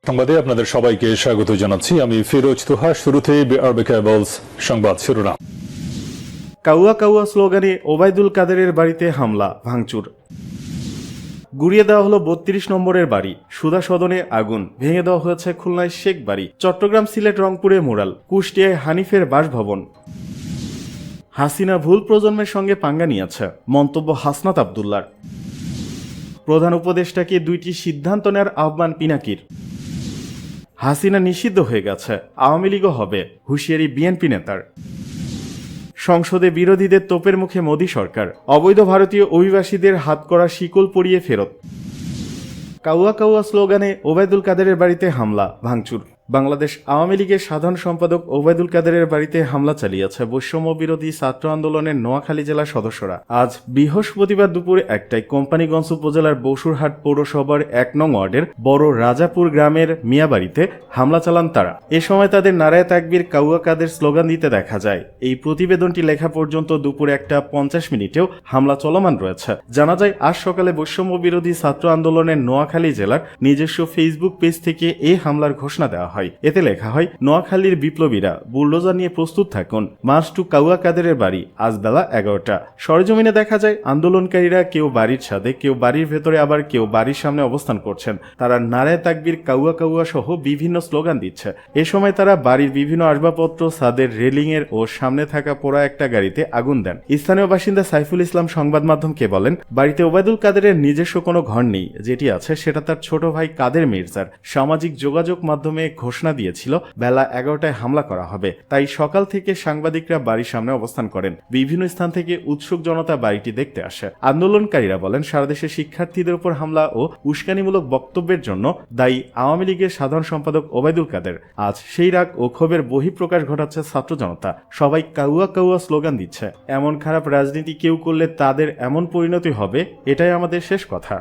সংবাদে আপনাদের সবাইকে স্বাগত জানাচ্ছি। আমি ফিরোজ তুহা। শুরুতেই বিআরবি কেবলস সংবাদ শিরোনাম। কাউয়া কাউয়া স্লোগানে ওবায়দুল কাদেরের বাড়িতে হামলা ভাঙচুর। গুড়িয়ে দেওয়া হলো ৩২ নম্বরের বাড়ি। সুধা সদনে আগুন। ভেঙে দেওয়া হয়েছে খুলনায় শেখ বাড়ি। চট্টগ্রাম, সিলেট, রংপুরে মুরাল। কুষ্টিয়ায় হানিফের বাসভবন। হাসিনা ভুল প্রজন্মের সঙ্গে পাঙ্গা নিয়েছে, মন্তব্য হাসনাত আবদুল্লার। প্রধান উপদেষ্টাকে ২টি সিদ্ধান্ত নেওয়ার আহ্বান পিনাকির। হাসিনা নিষিদ্ধ হয়ে গেছে, আওয়ামী লীগও হবে, হুঁশিয়ারি বিএনপি নেতার। সংসদে বিরোধীদের তোপের মুখে মোদী সরকার। অবৈধ ভারতীয় অভিবাসীদের হাতকড়া শিকল পরিয়ে ফেরত। কাউয়া কাউয়া স্লোগানে ওবায়দুল কাদেরের বাড়িতে হামলা ভাঙচুর। বাংলাদেশ আওয়ামী লীগের সাধারণ সম্পাদক ওবায়দুল কাদেরের বাড়িতে হামলা চালিয়েছে বৈষম্য বিরোধী ছাত্র আন্দোলনের নোয়াখালী জেলার সদস্যরা। আজ বৃহস্পতিবার দুপুরে ১টায় কোম্পানীগঞ্জ উপজেলার বসুরহাট পৌরসভার ১ নং ওয়ার্ডের বড় রাজাপুর গ্রামের মিয়াবাড়িতে হামলা চালান তারা। এ সময় তাদের নারায়ে তাকবীর কাউয়া কাদের স্লোগান দিতে দেখা যায়। এই প্রতিবেদনটি লেখা পর্যন্ত দুপুর ১টা ৫০ হামলা চলমান রয়েছে। জানা যায়, আজ সকালে বৈষম্য বিরোধী ছাত্র আন্দোলনের নোয়াখালী জেলার নিজস্ব ফেসবুক পেজ থেকে এই হামলার ঘোষণা দেওয়া হয়। এতে লেখা হয়, নোয়াখালীর বিপ্লবীরা বুলডোজার নিয়ে প্রস্তুত থাকুন, মার্চ টু কাউয়া কাদেরের বাড়ি, আজ বেলা ১১টা। সরেজমিনে দেখা যায়, আন্দোলনকারীরা কেউ বাড়ির ছাদে, কেউ বাড়ির ভেতরে, আবার কেউ বাড়ির সামনে অবস্থান করছেন। তারা নারায়ে তাকবীর কাউয়া কাউয়া সহ বিভিন্ন স্লোগান দিচ্ছে। এ সময় তারা বাড়ির বিভিন্ন আসবাবপত্র, ছাদের রেলিং এর ও সামনে থাকা পোড়া একটা গাড়িতে আগুন দেন। স্থানীয় বাসিন্দা সাইফুল ইসলাম সংবাদ মাধ্যমকে বলেন, বাড়িতে ওবায়দুল কাদেরের নিজস্ব কোনো ঘর নেই, যেটি আছে সেটা তার ছোট ভাই কাদের মির্জার। সামাজিক যোগাযোগ মাধ্যমে ঘোষণা দিয়েছিল বেলা ১১টায় হামলা করা হবে, তাই সকাল থেকে সাংবাদিকরা বাড়ির সামনে অবস্থান করেন। বিভিন্ন স্থান থেকে উৎসুক জনতা বাড়িটি দেখতে আসে। আন্দোলনকারীরা বলেন, সারা দেশে শিক্ষার্থীদের উপর হামলা ও উস্কানিমূলক বক্তব্যের জন্য দায়ী আওয়ামী লীগের সাধারণ সম্পাদক ওবায়দুল কাদের। আজ সেই রাগ ও ক্ষোভের বহিঃপ্রকাশ ঘটাচ্ছে ছাত্র জনতা। সবাই কাউয়া কাউয়া স্লোগান দিচ্ছে। এমন খারাপ রাজনীতি কেউ করলে তাদের এমন পরিণতি হবে, এটাই আমাদের শেষ কথা।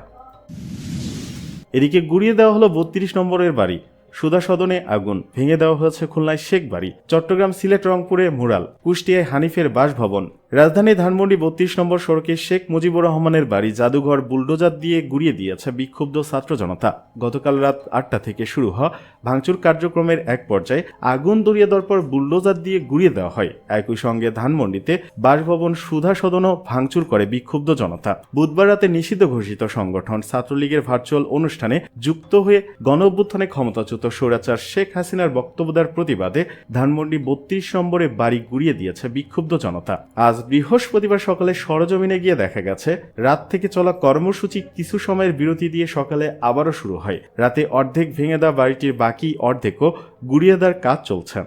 এদিকে গুড়িয়ে দেওয়া হলো ৩২ নম্বরের বাড়ি। সুধা সদনে আগুন। ভেঙে দেওয়া হয়েছে খুলনায় শেখ বাড়ি। চট্টগ্রাম, সিলেট, রংপুরে মুরাল। কুষ্টিয়ায় হানিফের বাসভবন। রাজধানী ধানমন্ডি ৩২ নম্বর সড়কে শেখ মুজিবুর রহমানের বাড়ি জাদুঘর বুলডোজার দিয়ে গুড়িয়ে দিয়েছে বিক্ষুব্ধ ছাত্র জনতা। গতকাল রাত ৮টা থেকে শুরু হওয়া ভাঙচুর কার্যক্রমের এক পর্যায়ে আগুন ধরিয়ে দেওয়ার পর বুলডোজার দিয়ে গুড়িয়ে দেওয়া হয়। একই সঙ্গে ধানমন্ডিতে বাসভবন সুধা সদনও ভাঙচুর করে বিক্ষুব্ধ জনতা। বুধবার রাতে নিষিদ্ধ ঘোষিত সংগঠন ছাত্রলীগের ভার্চুয়াল অনুষ্ঠানে যুক্ত হয়ে গণ-অভ্যুত্থানে ক্ষমতাচ্যুত স্বৈরাচার শেখ হাসিনার বক্তব্য দেওয়ার প্রতিবাদে ধানমন্ডি ৩২ নম্বরে বাড়ি গুড়িয়ে দিয়েছে বিক্ষুব্ধ জনতা। আজ বৃহস্পতিবার সকালে সরেজমিনে গিয়ে দেখা গেছে, রাত থেকে চলা কর্মসূচি কিছু সময়ের বিরতি দিয়ে সকালে আবারও শুরু হয়। রাতে অর্ধেক ভেঙে দেওয়া বাড়িটির বাকি অর্ধেকও গুড়িয়ে দেওয়ার কাজ চলছে।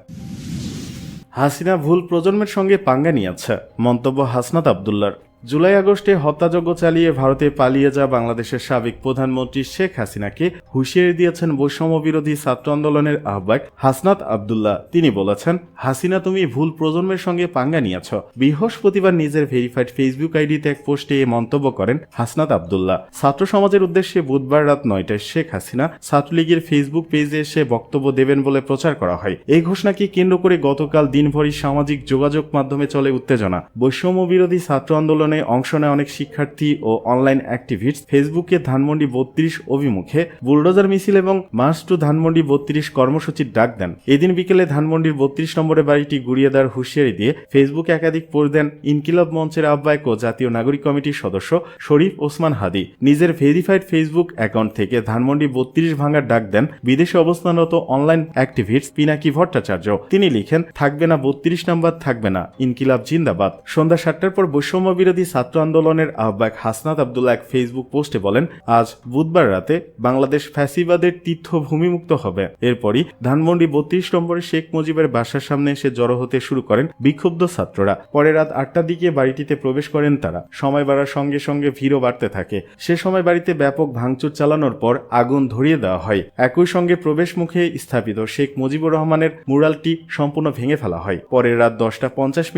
হাসিনা ভুল প্রজন্মের সঙ্গে পাঙ্গা নিয়েছে, মন্তব্য হাসনাত আবদুল্লার। জুলাই আগস্টে হত্যাযজ্ঞ চালিয়ে ভারতে পালিয়ে যাওয়া বাংলাদেশের সাবেক প্রধানমন্ত্রী শেখ হাসিনাকে হুঁশিয়ারি দিয়েছেন বৈষম্য বিরোধী ছাত্র আন্দোলনের আহ্বায়ক হাসনাত আবদুল্লাহ। তিনি বলেছেন, হাসিনা, তুমি ভুল প্রজন্মের সঙ্গে পাঙ্গা নিয়েছ। বৃহস্পতিবার নিজের ভেরিফাইড ফেসবুক আইডিতে এক পোস্টে এ মন্তব্য করেন হাসনাত আবদুল্লাহ। ছাত্র সমাজের উদ্দেশ্যে বুধবার রাত ৯টায় শেখ হাসিনা ছাত্রলীগের ফেসবুক পেজে এসে বক্তব্য দেবেন বলে প্রচার করা হয়। এই ঘোষণাকে কেন্দ্র করে গতকাল দিনভরই সামাজিক যোগাযোগ মাধ্যমে চলে উত্তেজনা। বৈষম্য বিরোধী ছাত্র আন্দোলনে অংশ নেয় অনেক শিক্ষার্থী ও অনলাইন অ্যাক্টিভিস্ট ফেসবুকে ধানমন্ডি ৩২ অভিমুখে বুলডোজার মিছিল এবং মার্চ টু ধানমন্ডি ৩২ কর্মসূচির ডাক দেন। এদিন বিকেলে ধানমন্ডির ৩২ নম্বরের বাড়িটি গুড়িয়ে দেওয়ার হুঁশিয়ারি দিয়ে ফেসবুকে একাধিক পোস্ট দেন ইনকিলাব মঞ্চের আহ্বায়ক ও জাতীয় নাগরিক কমিটির সদস্য শরীফ ওসমান হাদি। নিজের ভেরিফাইড ফেসবুক অ্যাকাউন্ট থেকে ধানমন্ডি ৩২ ভাঙার ডাক দেন বিদেশে অবস্থানরত অনলাইন অ্যাক্টিভিস্ট পিনাকি ভট্টাচার্য। তিনি লিখেন, থাকবে না ৩২ নম্বর, থাকবে না ইনকিলাব জিন্দাবাদ। সন্ধ্যা ৭টার পর বৈষম্য বিরোধী ছাত্র আন্দোলনের আহ্বায়ক হাসনাত আবদুল্লাহ এক ফেসবুক পোস্টে বলেন, আজ বুধবার রাতে বাংলাদেশ ফ্যাসিবাদের তীর্থভূমিমুক্ত হবে। এরপরই ধানমন্ডি ৩২ নম্বরে শেখ মুজিবের বাসার সামনে এসে জড়ো হতে শুরু করেন বিক্ষুব্ধ ছাত্ররা। পরে রাত ৮টার দিকে বাড়িটিতে প্রবেশ করেন তারা। সময় বাড়ার সঙ্গে সঙ্গে ভিড়ও বাড়তে থাকে। সে সময় বাড়িতে ব্যাপক ভাঙচুর চালানোর পর আগুন ধরিয়ে দেওয়া হয়। একই সঙ্গে প্রবেশ মুখে স্থাপিত শেখ মুজিবুর রহমানের মুরালটি সম্পূর্ণ ভেঙে ফেলা হয়। পরে রাত 10টা ৫০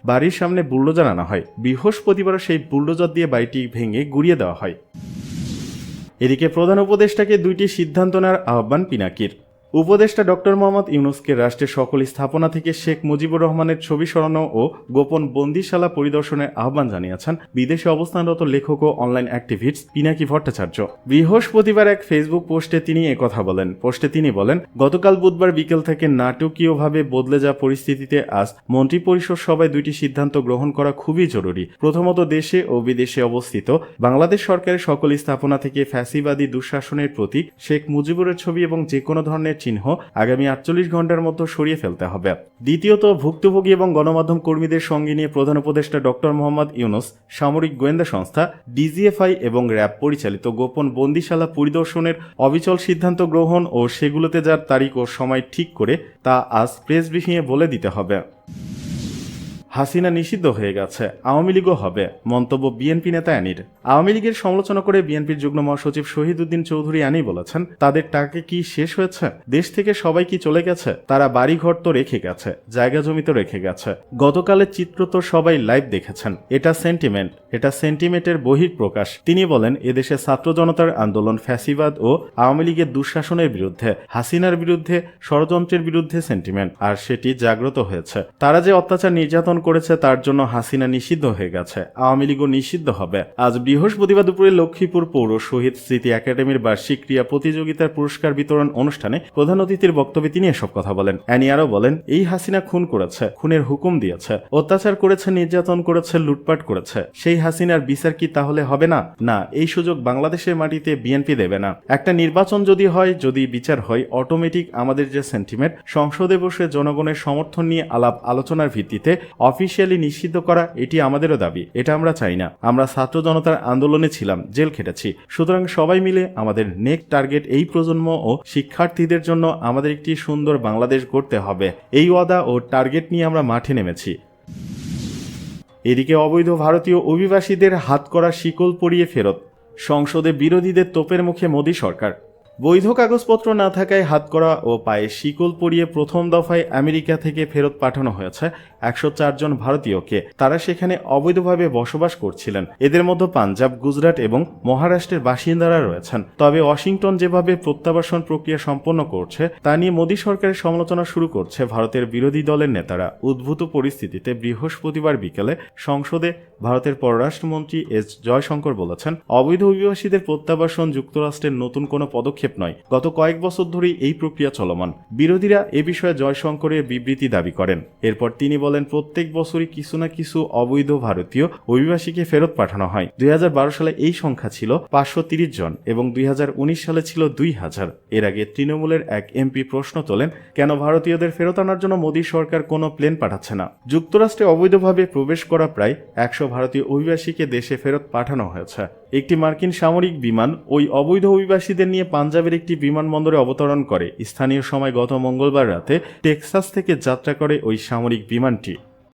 বাড়ির সামনে বুলডোজার আনা হয়। বৃহস্পতিবার সেই বুলডোজার দিয়ে বাড়িটি ভেঙে গুড়িয়ে দেওয়া হয়। এদিকে প্রধান উপদেষ্টাকে ২টি সিদ্ধান্ত নেওয়ার আহ্বান পিনাকির। উপদেষ্টা ডক্টর মোহাম্মদ ইউনূসকে রাষ্ট্রের সকল স্থাপনা থেকে শেখ মুজিবুর রহমানের ছবি সরানো ও গোপন বন্দিশালা পরিদর্শনের আহ্বান জানিয়েছেন বিদেশে অবস্থানরত লেখক ও অনলাইন অ্যাক্টিভিস্ট পিনাকি ভট্টাচার্য। বৃহস্পতিবার এক ফেসবুক পোস্টে তিনি একথা বলেন। পোস্টে তিনি বলেন, গতকাল বুধবার বিকেল থেকে নাটকীয়ভাবে বদলে যাওয়া পরিস্থিতিতে আজ মন্ত্রিপরিষদ সভায় দুইটি সিদ্ধান্ত গ্রহণ করা খুবই জরুরি। প্রথমত, দেশে ও বিদেশে অবস্থিত বাংলাদেশ সরকারের সকল স্থাপনা থেকে ফ্যাসিবাদী দুঃশাসনের প্রতীক শেখ মুজিবুরের ছবি এবং যে কোনো ধরনের চিহ্ন আগামী 48 ঘন্টার মধ্যে সরিয়ে ফেলতে হবে। দ্বিতীয়ত, ভুক্তভোগী এবং গণমাধ্যম কর্মীদের সঙ্গে নিয়ে প্রধান উপদেষ্টা ডক্টর মোহাম্মদ ইউনূস সামরিক গোয়েন্দা সংস্থা ডিজিএফআই এবং র্যাব পরিচালিত গোপন বন্দিশালা পরিদর্শনের অবিচল সিদ্ধান্ত গ্রহণ ও সেগুলোতে যার তারিখ ও সময় ঠিক করে তা আজ প্রেস ব্রিফিংয়ে বলে দিতে হবে। হাসিনা নিষিদ্ধ হয়ে গেছে, আওয়ামী লীগও হবে, মন্তব্য বিএনপি নেতা আনির। আওয়ামী লীগের সমালোচনা করে বিএনপির যুগ্ম মহাসচিব শহীদ উদ্দিন চৌধুরী আনি বলেছেন, তাদের টাকা কি শেষ হয়েছে? দেশ থেকে সবাই কি চলে গেছে? তারা বাড়িঘর তো রেখে গেছে, জায়গা জমি তো রেখে গেছে। গতকালের চিত্র তো সবাই লাইভ দেখেছেন। এটা সেন্টিমেন্টের বহিঃপ্রকাশ। তিনি বলেন, এদেশে ছাত্র জনতার আন্দোলন ফ্যাসিবাদ ও আওয়ামী লীগের দুঃশাসনের বিরুদ্ধে, হাসিনার বিরুদ্ধে, ষড়যন্ত্রের বিরুদ্ধে সেন্টিমেন্ট, আর সেটি জাগ্রত হয়েছে। তারা যে অত্যাচার নির্যাতন করেছে তার জন্য হাসিনা নিষিদ্ধ হয়ে গেছে, আওয়ামী লীগও নিষিদ্ধ হবে। আজ বৃহস্পতিবার দুপুরে লক্ষ্মীপুর পৌর শহীদ স্মৃতি একাডেমির বার্ষিক ক্রীড়া প্রতিযোগিতার পুরস্কার বিতরণ অনুষ্ঠানে প্রধান অতিথির বক্তব্যে তিনি এসব কথা বলেন। অ্যানি আরও বলেন, এই হাসিনা খুন করেছে, খুনের হুকুম দিয়েছে, অত্যাচার করেছে, নির্যাতন করেছে, লুটপাট করেছে। সেই হাসিনার বিচার কি তাহলে হবে না? না, এই সুযোগ বাংলাদেশের মাটিতে বিএনপি দেবে না। একটা নির্বাচন যদি হয়, যদি বিচার হয়, অটোমেটিক আমাদের যে সেন্টিমেন্ট, সংসদে বসে জনগণের সমর্থন নিয়ে আলাপ আলোচনার ভিত্তিতে অফিসিয়ালি নিষিদ্ধ করা, এটি আমাদেরও দাবি। এটা আমরা চাই না। আমরা ছাত্র জনতার আন্দোলনে ছিলাম, জেল খেটেছি। সুতরাং সবাই মিলে আমাদের নেক্সট টার্গেট এই প্রজন্ম ও শিক্ষার্থীদের জন্য আমাদের একটি সুন্দর বাংলাদেশ গড়তে হবে। এই ওয়াদা ও টার্গেট নিয়ে আমরা মাঠে নেমেছি। এদিকে অবৈধ ভারতীয় অভিবাসীদের হাতকড়া শিকল পরিয়ে ফেরত, সংসদে বিরোধীদের তোপের মুখে মোদী সরকার। বৈধ কাগজপত্র না থাকায় হাতকড়া ও পায়ে শিকল পরিয়ে প্রথম দফায় আমেরিকা থেকে ফেরত পাঠানো হয়েছে 104 জন ভারতীয়কে। তারা সেখানে অবৈধভাবে বসবাস করছিলেন। এদের মধ্যে পাঞ্জাব, গুজরাট এবং মহারাষ্ট্রের বাসিন্দারা রয়েছেন। তবে ওয়াশিংটন যেভাবে প্রত্যাবাসন প্রক্রিয়া সম্পন্ন করছে তা নিয়ে মোদী সরকারের সমালোচনা শুরু করছে ভারতের বিরোধী দলের নেতারা। উদ্ভূত পরিস্থিতিতে বৃহস্পতিবার বিকেলে সংসদে ভারতের পররাষ্ট্রমন্ত্রী এস জয়শঙ্কর বলেছেন, অবৈধ অভিবাসীদের প্রত্যাবাসন যুক্তরাষ্ট্রের নতুন কোনো পদক্ষেপ নয়। গত কয়েক বছর ধরেই এই প্রক্রিয়া চলমান। বিরোধীরা এ বিষয়ে জয়শঙ্করের বিবৃতি দাবি করেন। এরপর তিনি বলেন, প্রত্যেক বছরই কিছু না কিছু অবৈধ ভারতীয় অভিবাসীকে ফেরত পাঠানো হয়। 2012 সালে এই সংখ্যা ছিল 530 জন এবং 2019 সালে ছিল 2000। এর আগে তৃণমূলের এক এমপি প্রশ্ন তোলেন, কেন ভারতীয়দের ফেরত আনার জন্য মোদী সরকার কোনো প্লেন পাঠাচ্ছে না? যুক্তরাষ্ট্রে অবৈধভাবে প্রবেশ করা প্রায় 100 ভারতীয় অভিবাসীকে দেশে ফেরত পাঠানো হয়েছে। একটি মার্কিন সামরিক বিমান ওই অবৈধ অভিবাসীদের নিয়ে পাঞ্জাবের একটি বিমানবন্দরে অবতরণ করে। স্থানীয় সময় গত মঙ্গলবার রাতে টেক্সাস থেকে যাত্রা করে ওই সামরিক বিমানটি।